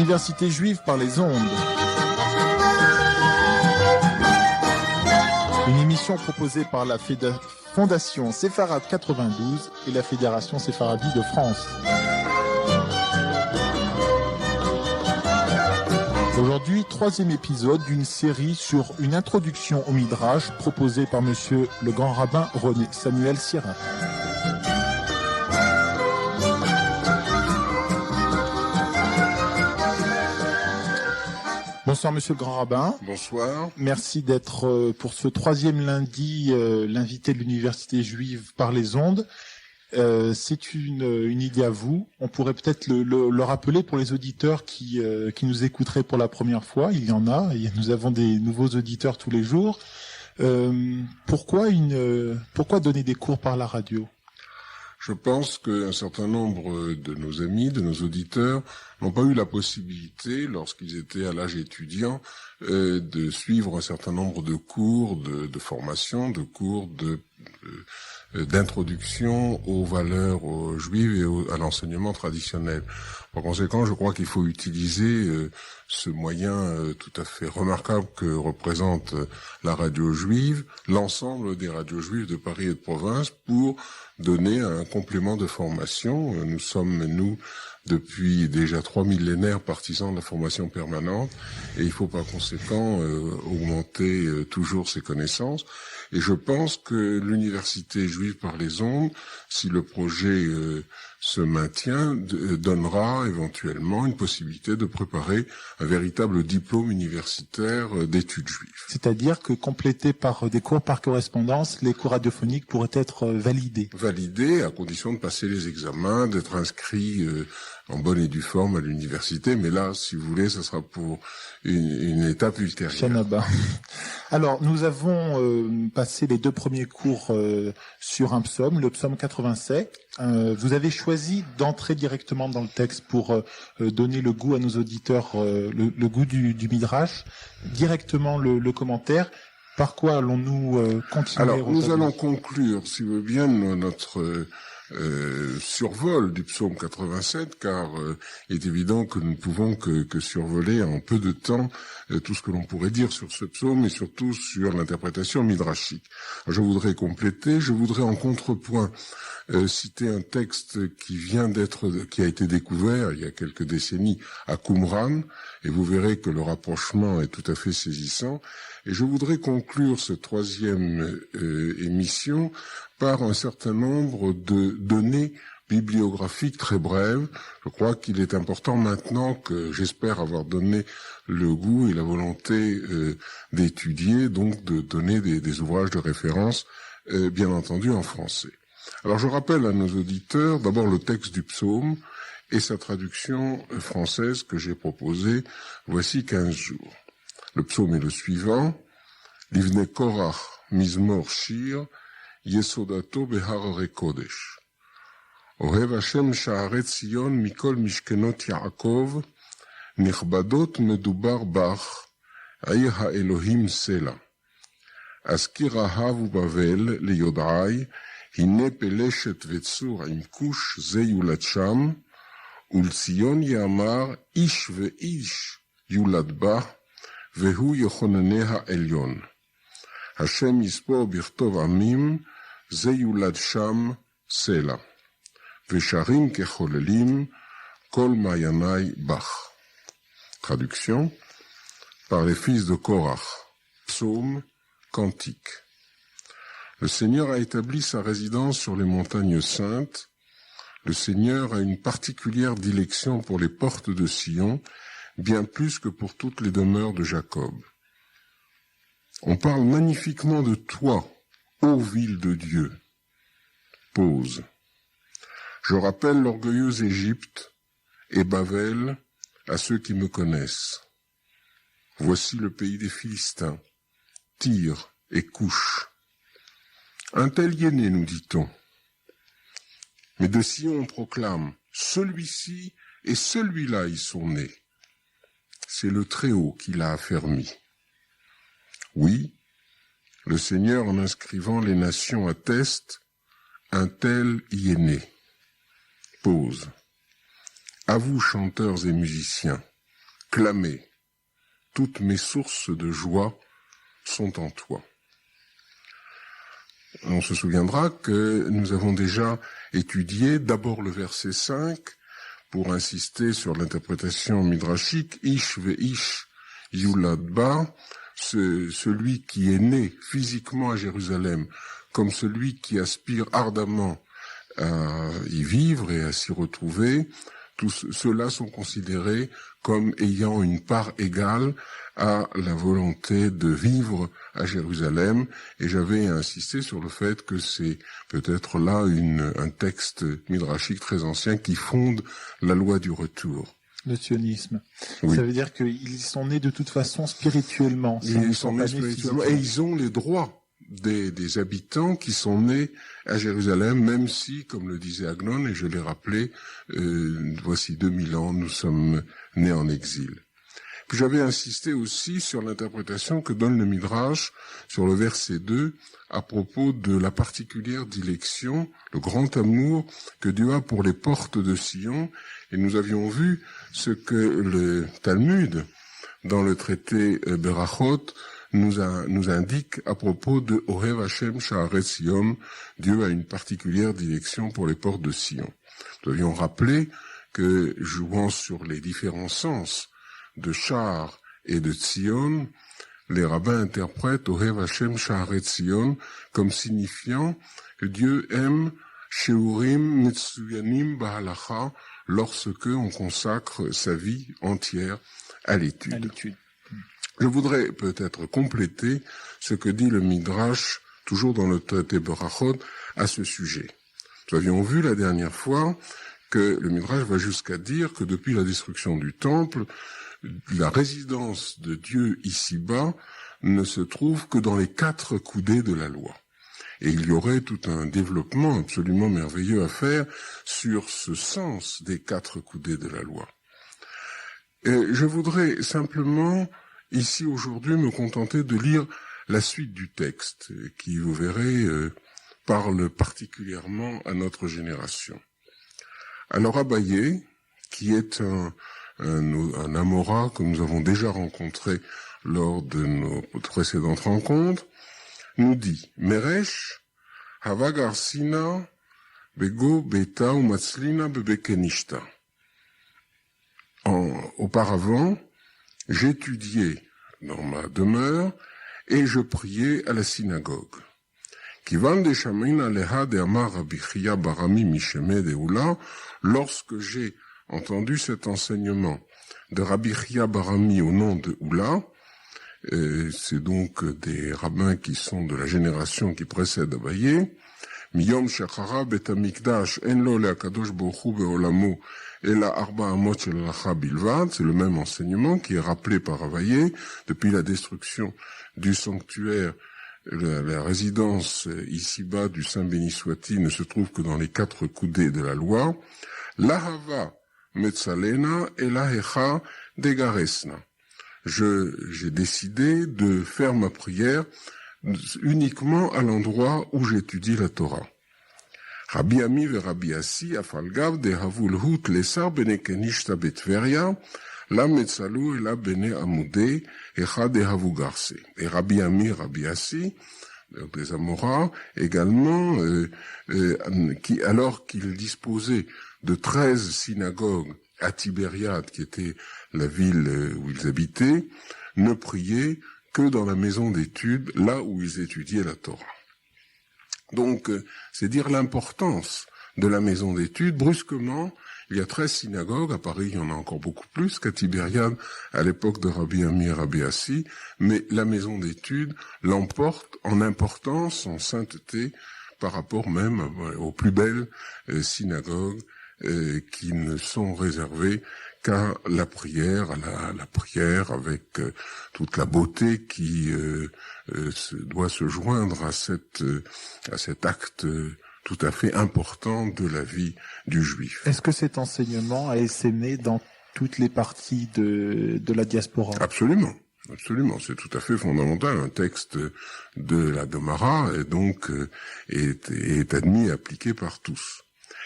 L'université juive par les ondes. Une émission proposée par la Fondation Séfarade 92 et la Fédération Séfaradie de France. Aujourd'hui, troisième épisode d'une série sur une introduction au Midrash proposée par monsieur le grand rabbin René Samuel Sierra. Bonsoir monsieur le grand rabbin. Bonsoir. Merci d'être pour ce troisième lundi l'invité de l'université juive par les ondes. C'est une idée à vous. On pourrait peut-être le rappeler pour les auditeurs qui nous écouteraient pour la première fois. Il y en a. Nous avons des nouveaux auditeurs tous les jours. Pourquoi donner des cours par la radio ? Je pense qu'un certain nombre de nos amis, de nos auditeurs, n'ont pas eu la possibilité, lorsqu'ils étaient à l'âge étudiant, de suivre un certain nombre de cours de formation, de cours d'introduction aux valeurs juives et à l'enseignement traditionnel. Par conséquent, je crois qu'il faut utiliser ce moyen tout à fait remarquable que représente la radio juive, l'ensemble des radios juives de Paris et de province, pour donner un complément de formation. Nous sommes, depuis déjà 3 millénaires, partisans de la formation permanente, et il faut par conséquent augmenter toujours ses connaissances. Et je pense que l'université juive par les ondes, si le projet se maintient, donnera éventuellement une possibilité de préparer un véritable diplôme universitaire d'études juives. C'est-à-dire que complété par des cours par correspondance, les cours radiophoniques pourraient être validés. Validés à condition de passer les examens, d'être inscrit en bonne et due forme à l'université, mais là, si vous voulez, ça sera pour une étape ultérieure. Chanaba. Alors, nous avons passé les 2 premiers cours sur un psaume, le psaume 87. Vous avez choisi d'entrer directement dans le texte pour donner le goût à nos auditeurs, le goût du Midrash, directement le commentaire. Par quoi allons-nous continuer? Alors, nous allons conclure, si vous voulez bien, notre survol du psaume 87, car il est évident que nous ne pouvons que survoler en peu de temps tout ce que l'on pourrait dire sur ce psaume et surtout sur l'interprétation midrashique. Je voudrais compléter, je voudrais en contrepoint citer un texte qui a été découvert il y a quelques décennies à Qumran, et vous verrez que le rapprochement est tout à fait saisissant. Et je voudrais conclure cette troisième émission par un certain nombre de données bibliographiques très brèves. Je crois qu'il est important maintenant que j'espère avoir donné le goût et la volonté d'étudier, donc de donner des ouvrages de référence, bien entendu en français. Alors je rappelle à nos auditeurs d'abord le texte du psaume et sa traduction française que j'ai proposée voici 15 jours. Le psaume est le suivant. Livne Korach Mizmor Shir Yesodato Beharare Kodesh. Ohev Hashem Sha'aret Zion Mikol Mishkenot Yaakov Nichbadot Medubar Bach Aïr HaElohim Sela. Askir Ahav Bavel Leyodai Hine Peleshet Vetsur Im Kush Ze Yulad Sham Ulzion Yamar Ish Ve'ish Yulad Bah Vehu Yochonaneh Elyon. Hashem Yispo Birtov Amim, Ze Yulad Sham Sela. Vesharim Kecholelim, Kol Mayanai Bach. Traduction par les fils de Korach. Psaume, cantique. Le Seigneur a établi sa résidence sur les montagnes saintes. Le Seigneur a une particulière dilection pour les portes de Sion, bien plus que pour toutes les demeures de Jacob. On parle magnifiquement de toi, ô ville de Dieu. Pause. Je rappelle l'orgueilleuse Égypte et Bavel à ceux qui me connaissent. Voici le pays des Philistins, Tyr et Couche. Un tel y est né, nous dit-on. Mais de Sion on proclame, celui-ci et celui-là y sont nés. C'est le Très-Haut qui l'a affermi. Oui, le Seigneur, en inscrivant les nations, atteste, un tel y est né. Pause. À vous, chanteurs et musiciens, clamez, toutes mes sources de joie sont en toi. On se souviendra que nous avons déjà étudié d'abord le verset 5 pour insister sur l'interprétation midrashique, Ish ve'ish yulad ba, celui qui est né physiquement à Jérusalem, comme celui qui aspire ardemment à y vivre et à s'y retrouver, tous ceux-là sont considérés comme ayant une part égale à la volonté de vivre à Jérusalem, et j'avais insisté sur le fait que c'est peut-être là un texte midrashique très ancien qui fonde la loi du retour. Le sionisme. Oui. Ça veut dire qu'ils sont nés de toute façon spirituellement. Ils sont nés spirituellement et ils ont les droits des habitants qui sont nés à Jérusalem, même si, comme le disait Agnon, et je l'ai rappelé, voici 2000 ans, nous sommes nés en exil. Puis j'avais insisté aussi sur l'interprétation que donne le Midrash sur le verset 2 à propos de la particulière dilection, le grand amour que Dieu a pour les portes de Sion. Et nous avions vu ce que le Talmud, dans le traité Berachot, nous indique à propos de Ohev Hashem Sha'aret Sion. Dieu a une particulière dilection pour les portes de Sion. Nous avions rappelé que, jouant sur les différents sens de Sha'ar et de Tzion, les rabbins interprètent Ohev Hashem Sha'aret Sion comme signifiant que Dieu aime Sheurim Metsuyanim Bahalacha lorsque on consacre sa vie entière à l'étude. Je voudrais peut-être compléter ce que dit le Midrash, toujours dans le traité Berachot, à ce sujet. Nous avions vu la dernière fois que le Midrash va jusqu'à dire que depuis la destruction du temple, la résidence de Dieu ici-bas ne se trouve que dans les 4 coudées de la loi. Et il y aurait tout un développement absolument merveilleux à faire sur ce sens des 4 coudées de la loi. Et je voudrais simplement, ici aujourd'hui, me contenter de lire la suite du texte, qui, vous verrez, parle particulièrement à notre génération. Alors Abaye, qui est un Amora que nous avons déjà rencontré lors de nos précédentes rencontres, nous dit « Meresh, Havagarsina, Bego, Beta, ou Matslina, Bebekenishta » Auparavant, j'étudiais dans ma demeure et je priais à la synagogue. Lorsque j'ai entendu cet enseignement de Rabbi Chia Barami au nom de Oula, c'est donc des rabbins qui sont de la génération qui précède Abaye, Miyom Shachara Bet Amikdash En Lo Leakadosh Bohu Beolamo Ela Arba Amot Shel Halacha Bilvad, c'est le même enseignement qui est rappelé par Abaye depuis la destruction du sanctuaire. La résidence ici-bas du Saint béni soit-il ne se trouve que dans les 4 coudées de la loi. Lahava Metzalena et Lahecha Degaresna. J'ai décidé de faire ma prière uniquement à l'endroit où j'étudie la Torah. Rabbi Ami ve Rabbi Assi afalgav de havulhut lesar bene kenishta betveria la metzalu et la bene amoudé echa de havugarse. Et Rabbi Ami, Rabbi Assi, des Amoras, également, qui, alors qu'il disposait de 13 synagogues à Tibériade, qui était la ville où ils habitaient, ne priaient que dans la maison d'études, là où ils étudiaient la Torah. Donc, c'est dire l'importance de la maison d'études. Brusquement, il y a 13 synagogues, à Paris il y en a encore beaucoup plus qu'à Tibériade, à l'époque de Rabbi Ami et Rabbi Assi, mais la maison d'études l'emporte en importance, en sainteté, par rapport même aux plus belles synagogues qui ne sont réservées qu'à la prière, à la prière avec toute la beauté qui doit se joindre à cet acte tout à fait important de la vie du juif. Est-ce que cet enseignement a essaimé dans toutes les parties de la diaspora? Absolument. Absolument, c'est tout à fait fondamental. Un texte de la Gemara est donc est admis et appliqué par tous.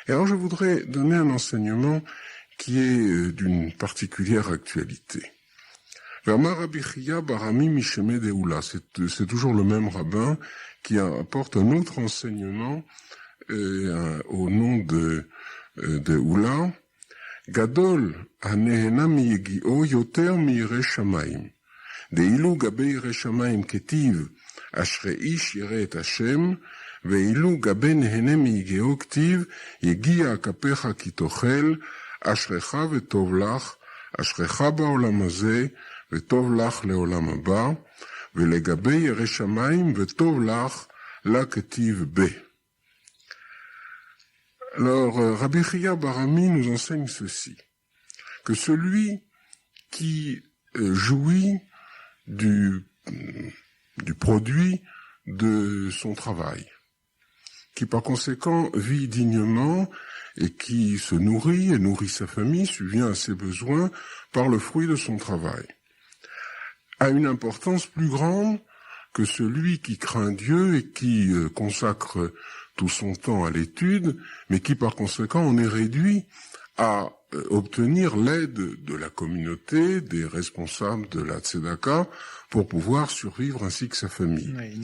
Et alors je voudrais donner un enseignement qui est d'une particulière actualité. Rabbi Chia Barami Misheme Deoula. C'est toujours le même rabbin qui apporte un autre enseignement au nom de Oula. Gadol הנהנה מיגיעו יותר מירא שמיים. דאילו גבי ירא שמיים כתיב, אשרי איש ירא את השם, ואילו גבי נהנה מיגיעו כתיב, יגיע כפיך כי תאכל, אשריך וטוב לך, אשריך בעולם הזה, וטוב לך לעולם הבא, ולגבי ירא שמיים, וטוב לך, לה כתיב ב. Alors, Rabbi Chia Barami nous enseigne ceci, que celui qui jouit du produit de son travail, qui par conséquent vit dignement et qui se nourrit et nourrit sa famille, subvient à ses besoins par le fruit de son travail, a une importance plus grande que celui qui craint Dieu et qui consacre tout son temps à l'étude, mais qui par conséquent en est réduit à obtenir l'aide de la communauté, des responsables de la tzedaka, pour pouvoir survivre ainsi que sa famille. Ouais, il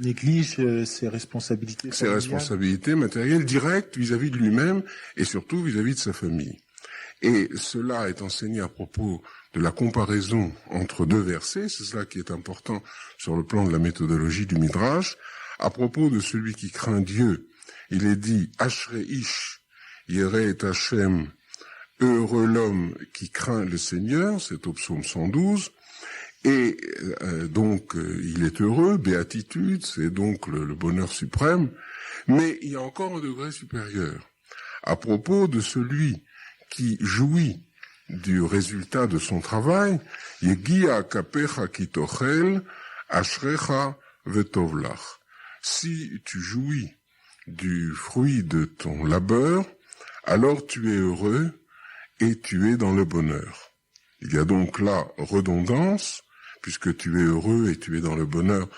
néglige ses responsabilités familiales. Ses responsabilités matérielles directes vis-à-vis de lui-même et surtout vis-à-vis de sa famille. Et cela est enseigné à propos de la comparaison entre deux versets, c'est cela qui est important sur le plan de la méthodologie du Midrash. À propos de celui qui craint Dieu, il est dit « Ashrei ish yeret et Hashem » heureux l'homme qui craint le Seigneur, c'est au psaume 112, et donc il est heureux, béatitude, c'est donc le bonheur suprême, mais il y a encore un degré supérieur. À propos de celui qui jouit du résultat de son travail, « Yegia kapecha ki tochel, ashrecha vetov lach » Si tu jouis du fruit de ton labeur, alors tu es heureux et tu es dans le bonheur. Il y a donc là redondance, puisque tu es heureux et tu es dans le bonheur,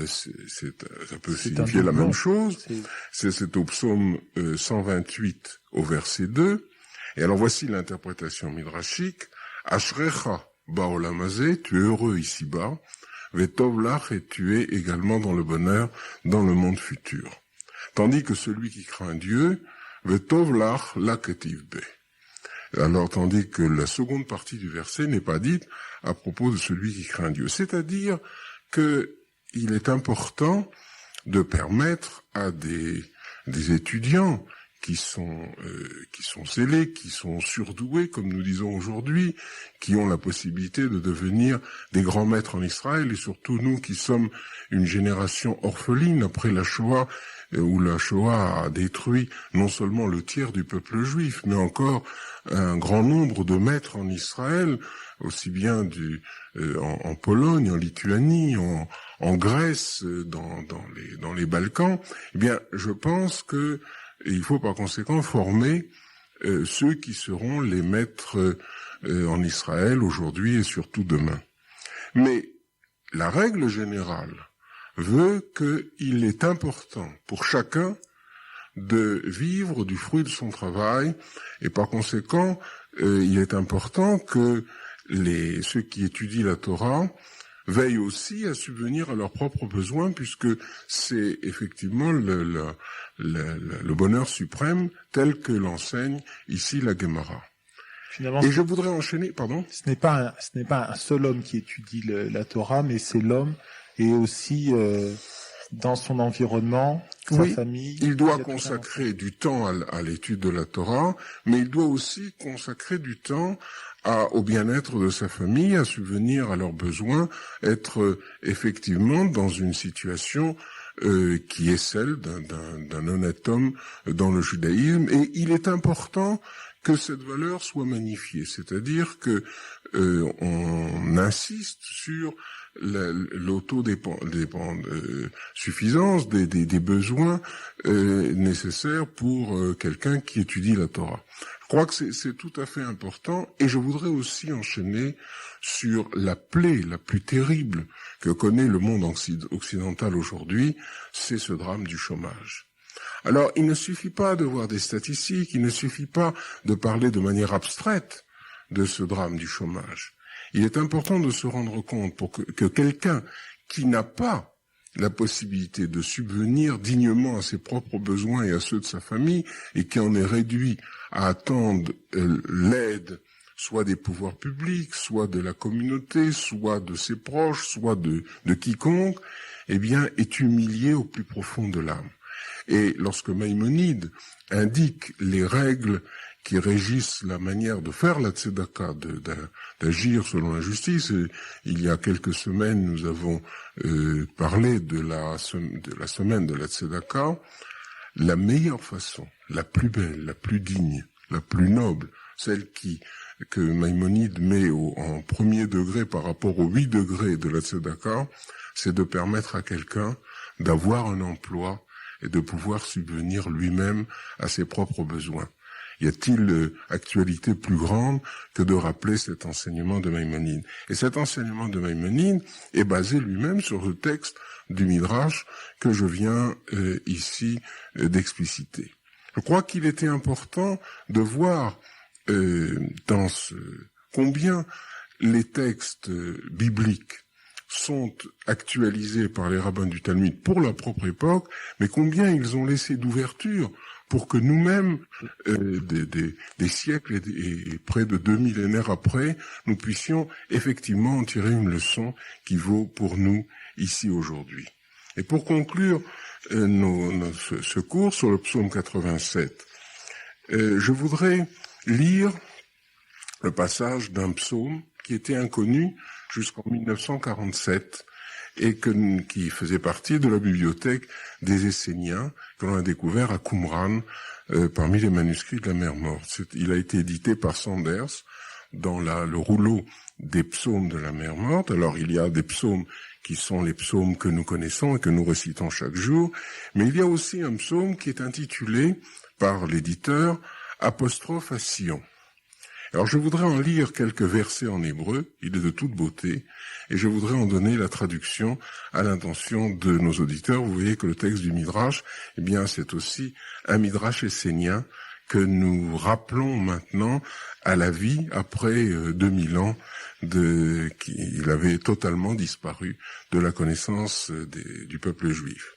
ça peut signifier la même chose. C'est au psaume 128 au verset 2. Et alors voici l'interprétation midrashique. Ashrecha ba'olam hazeh, tu es heureux ici-bas. Vetov lach, et tu es également dans le bonheur dans le monde futur. Tandis que celui qui craint Dieu, Vetov lach la ketiv be. Alors, tandis que la seconde partie du verset n'est pas dite à propos de celui qui craint Dieu. C'est-à-dire que il est important de permettre à des étudiants qui sont zélés, qui sont surdoués, comme nous disons aujourd'hui, qui ont la possibilité de devenir des grands maîtres en Israël, et surtout nous qui sommes une génération orpheline après la Shoah, où la Shoah a détruit non seulement le tiers du peuple juif, mais encore un grand nombre de maîtres en Israël, aussi bien en Pologne, en Lituanie, en Grèce, dans les Balkans. Eh bien, je pense que il faut par conséquent former ceux qui seront les maîtres en Israël aujourd'hui et surtout demain. Mais la règle générale veut qu'il est important pour chacun de vivre du fruit de son travail, et par conséquent, il est important que ceux qui étudient la Torah veillent aussi à subvenir à leurs propres besoins, puisque c'est effectivement le bonheur suprême tel que l'enseigne ici la Gemara. Finalement, et je voudrais enchaîner, pardon. Ce n'est pas un seul homme qui étudie la Torah, mais c'est l'homme et aussi dans son environnement, sa famille. Il doit consacrer du temps à l'étude de la Torah, mais il doit aussi consacrer du temps au bien-être de sa famille, à subvenir à leurs besoins, être effectivement dans une situation qui est celle d'un honnête homme dans le judaïsme. Et il est important que cette valeur soit magnifiée, c'est-à-dire que on insiste sur suffisance des besoins nécessaires pour quelqu'un qui étudie la Torah. Je crois que c'est tout à fait important, et je voudrais aussi enchaîner sur la plaie la plus terrible que connaît le monde occidental aujourd'hui, c'est ce drame du chômage. Alors, il ne suffit pas de voir des statistiques, il ne suffit pas de parler de manière abstraite de ce drame du chômage. Il est important de se rendre compte pour que quelqu'un qui n'a pas la possibilité de subvenir dignement à ses propres besoins et à ceux de sa famille, et qui en est réduit à attendre l'aide, soit des pouvoirs publics, soit de la communauté, soit de ses proches, soit de quiconque, eh bien, est humilié au plus profond de l'âme. Et lorsque Maïmonide indique les règles qui régissent la manière de faire la tzedaka, d'agir selon la justice. Et il y a quelques semaines, nous avons parlé de la semaine de la tzedaka. La meilleure façon, la plus belle, la plus digne, la plus noble, celle que Maïmonide met en premier degré par rapport aux 8 degrés de la tzedaka, c'est de permettre à quelqu'un d'avoir un emploi et de pouvoir subvenir lui-même à ses propres besoins. Y a-t-il actualité plus grande que de rappeler cet enseignement de Maïmonide? Et cet enseignement de Maïmonide est basé lui-même sur le texte du Midrash que je viens ici d'expliciter. Je crois qu'il était important de voir combien les textes bibliques sont actualisés par les rabbins du Talmud pour leur propre époque, mais combien ils ont laissé d'ouverture pour que nous-mêmes, des siècles et près de 2 millénaires après, nous puissions effectivement en tirer une leçon qui vaut pour nous ici aujourd'hui. Et pour conclure ce cours sur le psaume 87, je voudrais lire le passage d'un psaume qui était inconnu jusqu'en 1947 et qui faisait partie de la bibliothèque des Esséniens que l'on a découvert à Qumran parmi les manuscrits de la mer Morte. Il a été édité par Sanders dans le rouleau des psaumes de la mer Morte. Alors il y a des psaumes qui sont les psaumes que nous connaissons et que nous récitons chaque jour, mais il y a aussi un psaume qui est intitulé par l'éditeur Apostrophe à Sion. Alors je voudrais en lire quelques versets en hébreu, il est de toute beauté, et je voudrais en donner la traduction à l'intention de nos auditeurs. Vous voyez que le texte du Midrash, eh bien c'est aussi un Midrash essénien que nous rappelons maintenant à la vie après 2000 ans qu'il avait totalement disparu de la connaissance du peuple juif.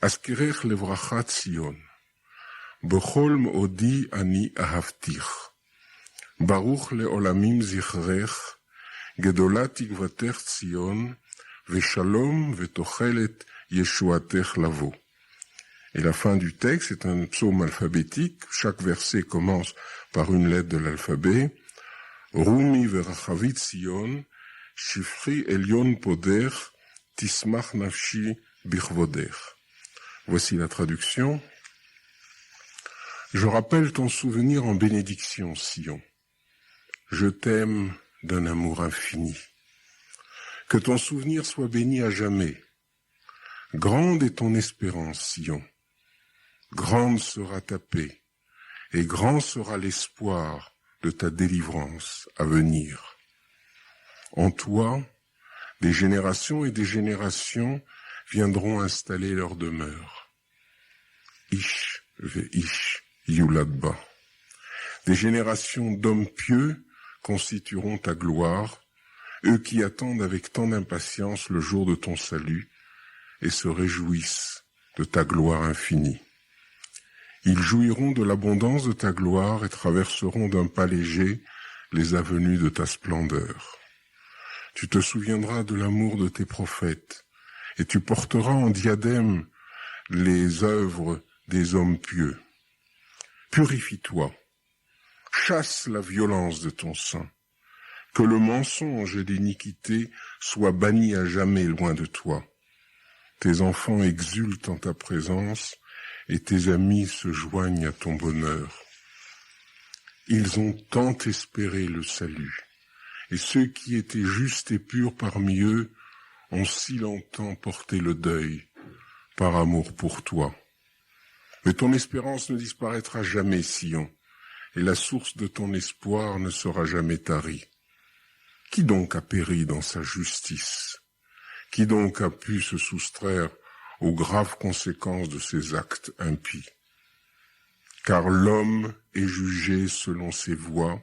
Askirech levrachat Sion, bechol m'odi ani ahavtich. Baruch leolamim zichrech, gedola tikvatech Tzion, veshalom vetochelet yeshuatech lavo. Et la fin du texte est un psaume alphabétique. Chaque verset commence par une lettre de l'alphabet. Rumi verachavit Tzion, shifri elyon poder, tismach nafshi bichvoder. Voici la traduction. Je rappelle ton souvenir en bénédiction, Sion. Je t'aime d'un amour infini. Que ton souvenir soit béni à jamais. Grande est ton espérance, Sion. Grande sera ta paix, et grand sera l'espoir de ta délivrance à venir. En toi, des générations et des générations viendront installer leur demeure. Ish ve-ish yuladba. Des générations d'hommes pieux constitueront ta gloire, eux qui attendent avec tant d'impatience le jour de ton salut et se réjouissent de ta gloire infinie. Ils jouiront de l'abondance de ta gloire et traverseront d'un pas léger les avenues de ta splendeur. Tu te souviendras de l'amour de tes prophètes et tu porteras en diadème les œuvres des hommes pieux. Purifie-toi. Chasse la violence de ton sein, que le mensonge et l'iniquité soient bannis à jamais loin de toi. Tes enfants exultent en ta présence et tes amis se joignent à ton bonheur. Ils ont tant espéré le salut, et ceux qui étaient justes et purs parmi eux ont si longtemps porté le deuil par amour pour toi. Mais ton espérance ne disparaîtra jamais, Sion, et la source de ton espoir ne sera jamais tarie. Qui donc a péri dans sa justice? Qui donc a pu se soustraire aux graves conséquences de ses actes impies? Car l'homme est jugé selon ses voies,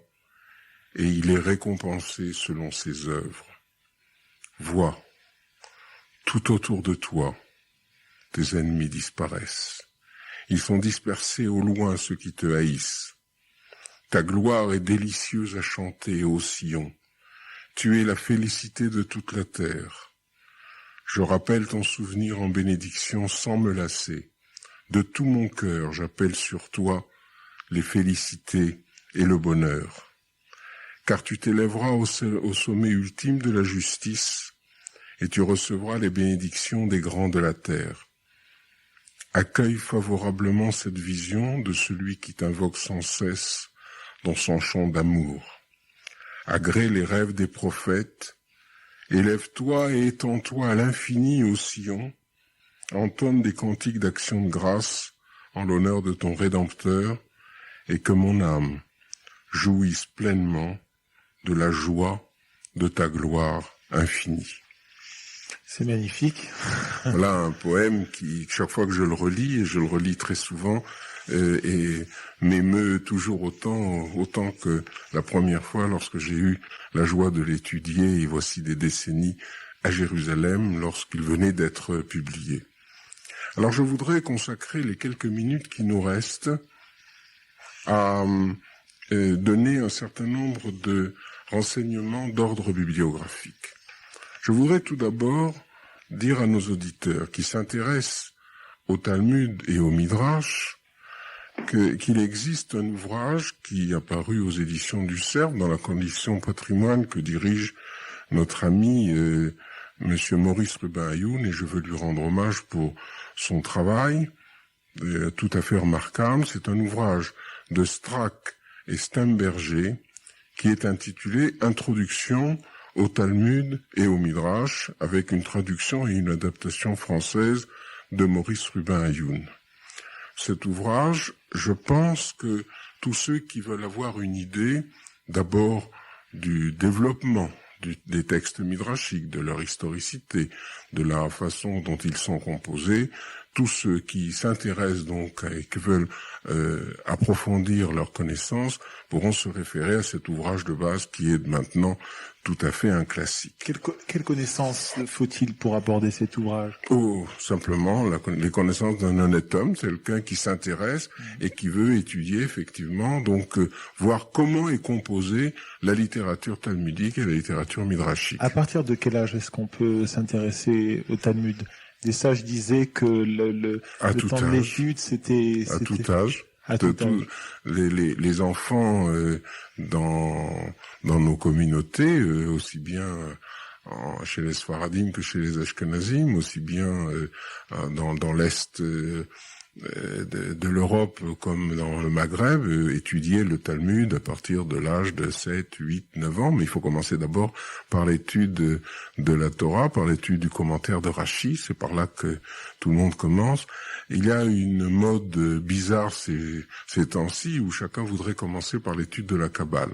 et il est récompensé selon ses œuvres. Vois, tout autour de toi, tes ennemis disparaissent. Ils sont dispersés au loin, ceux qui te haïssent. Ta gloire est délicieuse à chanter, ô Sion. Tu es la félicité de toute la terre. Je rappelle ton souvenir en bénédiction sans me lasser. De tout mon cœur, j'appelle sur toi les félicités et le bonheur. Car tu t'élèveras au sommet ultime de la justice et tu recevras les bénédictions des grands de la terre. Accueille favorablement cette vision de celui qui t'invoque sans cesse dans son chant d'amour. Agrée les rêves des prophètes, élève-toi et étends-toi à l'infini, ô Sion, entonne des cantiques d'action de grâce en l'honneur de ton Rédempteur, et que mon âme jouisse pleinement de la joie de ta gloire infinie. C'est magnifique. Voilà un poème qui, chaque fois que je le relis, et je le relis très souvent, et m'émeut toujours autant que la première fois lorsque j'ai eu la joie de l'étudier, et voici des décennies, à Jérusalem, lorsqu'il venait d'être publié. Alors je voudrais consacrer les quelques minutes qui nous restent à donner un certain nombre de renseignements d'ordre bibliographique. Je voudrais tout d'abord dire à nos auditeurs qui s'intéressent au Talmud et au Midrash qu'il existe un ouvrage qui est apparu aux éditions du Cerf dans la condition patrimoine que dirige notre ami Monsieur Maurice Rubin-Ayoun, et je veux lui rendre hommage pour son travail tout à fait remarquable. C'est un ouvrage de Strack et Stemberger qui est intitulé « Introduction au Talmud et au Midrash » avec une traduction et une adaptation française de Maurice Rubin-Ayoun. Cet ouvrage, je pense que tous ceux qui veulent avoir une idée, d'abord du développement des textes midrashiques, de leur historicité, de la façon dont ils sont composés, tous ceux qui s'intéressent donc et qui veulent approfondir leurs connaissances pourront se référer à cet ouvrage de base qui est maintenant tout à fait un classique. Quelle connaissance faut-il pour aborder cet ouvrage? Oh, simplement les connaissances d'un honnête homme, c'est quelqu'un qui s'intéresse et qui veut étudier effectivement, donc voir comment est composée la littérature talmudique et la littérature midrashique. À partir de quel âge est-ce qu'on peut s'intéresser au Talmud? Des sages disaient que le temps de l'étude, c'était... À tout âge. Les enfants dans nos communautés, aussi bien chez les Sfaradim que chez les Ashkenazim, aussi bien dans l'Est de l'Europe comme dans le Maghreb, étudier le Talmud à partir de l'âge de 7, 8, 9 ans. Mais il faut commencer d'abord par l'étude de la Torah, par l'étude du commentaire de Rashi. C'est par là que tout le monde commence. Il y a une mode bizarre ces temps-ci où chacun voudrait commencer par l'étude de la Kabbale.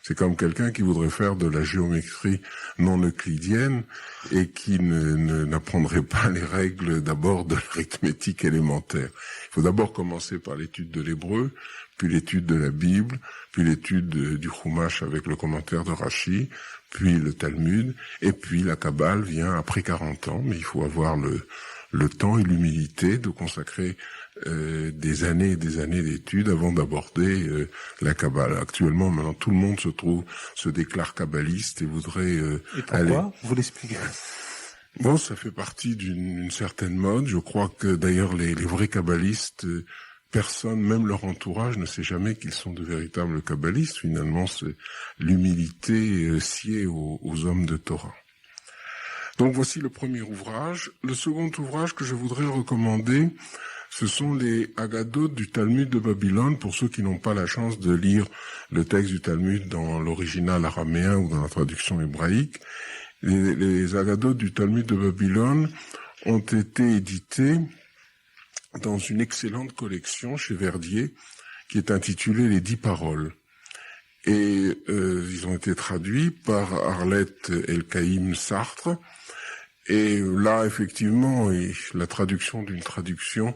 C'est comme quelqu'un qui voudrait faire de la géométrie non euclidienne et qui n'apprendrait pas les règles d'abord de l'arithmétique élémentaire. Il faut d'abord commencer par l'étude de l'hébreu, puis l'étude de la Bible, puis l'étude du Chumash avec le commentaire de Rashi, puis le Talmud, et puis la Kabbale vient après 40 ans, mais il faut avoir le temps et l'humilité de consacrer des années et des années d'études avant d'aborder la Kabbale. Actuellement, maintenant, tout le monde se déclare kabbaliste et voudrait et pourquoi vous l'expliquez? Bon, ça fait partie d'une certaine mode. Je crois que d'ailleurs les vrais kabbalistes, personne, même leur entourage, ne sait jamais qu'ils sont de véritables kabbalistes. Finalement, c'est l'humilité sied aux hommes de Torah. Donc voici le premier ouvrage. Le second ouvrage que je voudrais recommander, ce sont les Haggadot du Talmud de Babylone, pour ceux qui n'ont pas la chance de lire le texte du Talmud dans l'original araméen ou dans la traduction hébraïque. Les Haggadot du Talmud de Babylone ont été édités dans une excellente collection chez Verdier qui est intitulée Les 10 paroles. Et ils ont été traduits par Arlette Elkaïm Sartre. Et là, effectivement, et la traduction d'une traduction,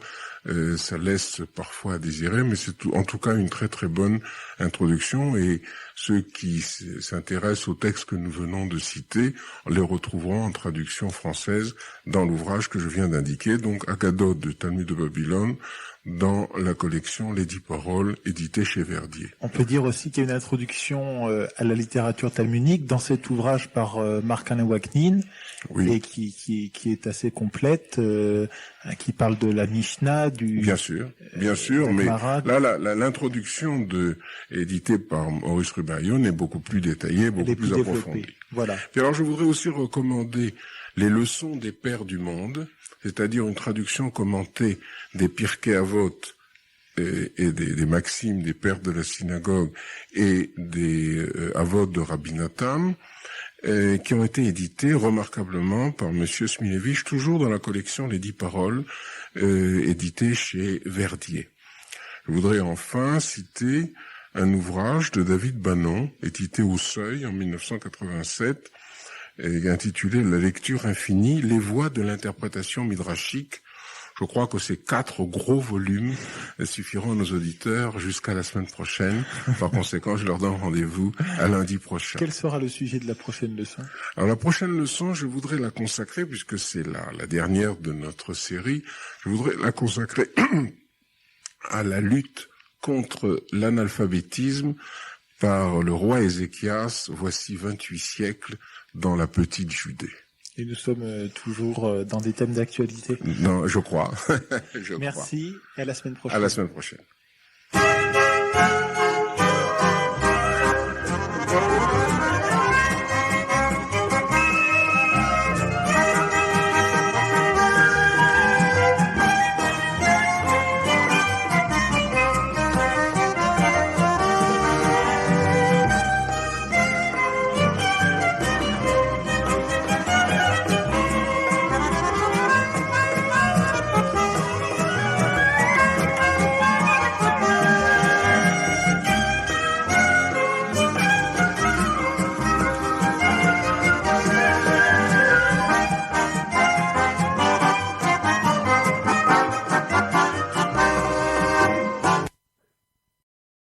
ça laisse parfois à désirer, mais c'est en tout cas une très très bonne introduction. Et ceux qui s'intéressent au texte que nous venons de citer les retrouveront en traduction française dans l'ouvrage que je viens d'indiquer, donc Agadote de Talmud de Babylone, dans la collection Les 10 Paroles, éditée chez Verdier. On peut dire aussi qu'il y a une introduction à la littérature talmudique dans cet ouvrage par Marc-Alain Waknin, Oui. Et qui est assez complète, qui parle de la Mishnah, du... Bien sûr, mais là, l'introduction éditée par Maurice Rubaillon est beaucoup plus détaillée, beaucoup plus approfondie. Voilà. Puis alors, je voudrais aussi recommander Les leçons des pères du monde, c'est-à-dire une traduction commentée des Pirkei Avot et des maximes des pères de la synagogue et des Avot de Rabbi Natam, qui ont été édités remarquablement par Monsieur Smilevich, toujours dans la collection Les 10 Paroles, éditée chez Verdier. Je voudrais enfin citer un ouvrage de David Bannon, édité au Seuil en 1987, intitulé La lecture infinie, les voies de l'interprétation midrashique. Je crois que ces 4 gros volumes suffiront à nos auditeurs jusqu'à la semaine prochaine. Par conséquent, je leur donne rendez-vous à lundi prochain. Quel sera le sujet de la prochaine leçon? Alors la prochaine leçon, je voudrais la consacrer, puisque c'est la dernière de notre série, je voudrais la consacrer à la lutte contre l'analphabétisme par le roi Ézéchias, voici 28 siècles, dans la petite Judée. Et nous sommes toujours dans des thèmes d'actualité. Non, je crois. Merci, et à la semaine prochaine. À la semaine prochaine.